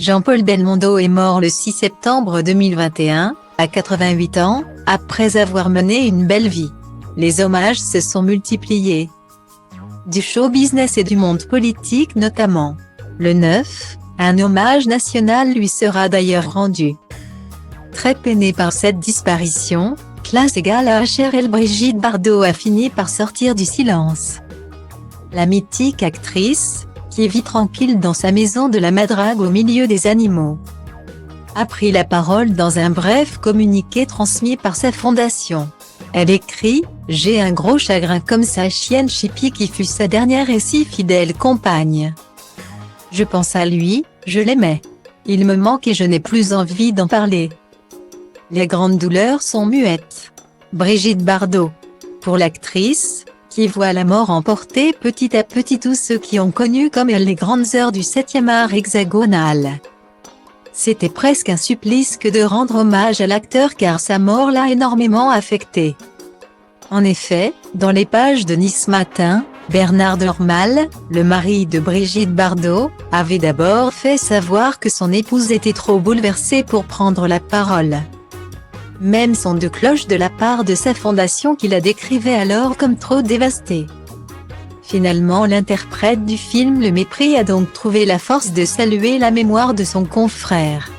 Jean-Paul Belmondo est mort le 6 septembre 2021, à 88 ans, après avoir mené une belle vie. Les hommages se sont multipliés. Du show business et du monde politique notamment. Le 9, un hommage national lui sera d'ailleurs rendu. Très peinée par cette disparition, classe égale à HRL, Brigitte Bardot a fini par sortir du silence. La mythique actrice, qui vit tranquille dans sa maison de la Madrague au milieu des animaux, a pris la parole dans un bref communiqué transmis par sa fondation. Elle écrit « J'ai un gros chagrin comme sa chienne Chippy qui fut sa dernière et si fidèle compagne. Je pense à lui, je l'aimais. Il me manque et je n'ai plus envie d'en parler. Les grandes douleurs sont muettes. » Brigitte Bardot. Pour l'actrice, qui voit la mort emporter petit à petit tous ceux qui ont connu comme elle les grandes heures du 7e art hexagonal. C'était presque un supplice que de rendre hommage à l'acteur car sa mort l'a énormément affecté. En effet, dans les pages de Nice Matin, Bernard Dormal, le mari de Brigitte Bardot, avait d'abord fait savoir que son épouse était trop bouleversée pour prendre la parole. Même son de cloche de la part de sa fondation qui la décrivait alors comme trop dévastée. Finalement l'interprète du film Le Mépris a donc trouvé la force de saluer la mémoire de son confrère.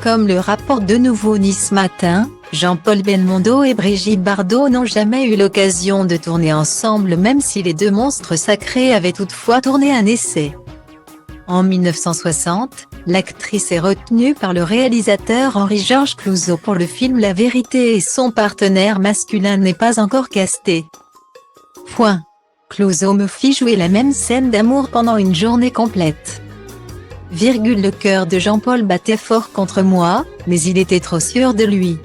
Comme le rapporte de nouveau Nice Matin, Jean-Paul Belmondo et Brigitte Bardot n'ont jamais eu l'occasion de tourner ensemble même si les deux monstres sacrés avaient toutefois tourné un essai. En 1960, l'actrice est retenue par le réalisateur Henri-Georges Clouzot pour le film La Vérité et son partenaire masculin n'est pas encore casté. Clouzot me fit jouer la même scène d'amour pendant une journée complète. Le cœur de Jean-Paul battait fort contre moi, mais il était trop sûr de lui.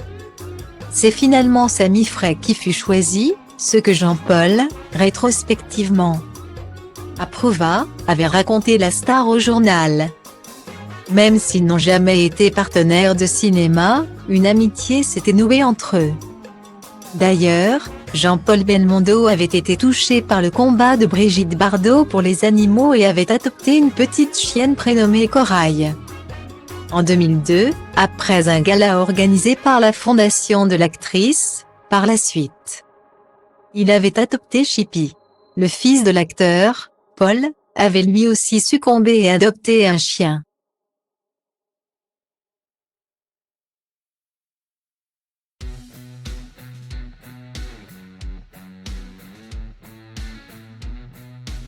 C'est finalement Samy Frey qui fut choisi, ce que Jean-Paul, rétrospectivement, approuva, avait raconté la star au journal. Même s'ils n'ont jamais été partenaires de cinéma, une amitié s'était nouée entre eux. D'ailleurs, Jean-Paul Belmondo avait été touché par le combat de Brigitte Bardot pour les animaux et avait adopté une petite chienne prénommée Corail. En 2002, après un gala organisé par la fondation de l'actrice, par la suite, il avait adopté Chippy. Le fils de l'acteur, Paul, avait lui aussi succombé et adopté un chien.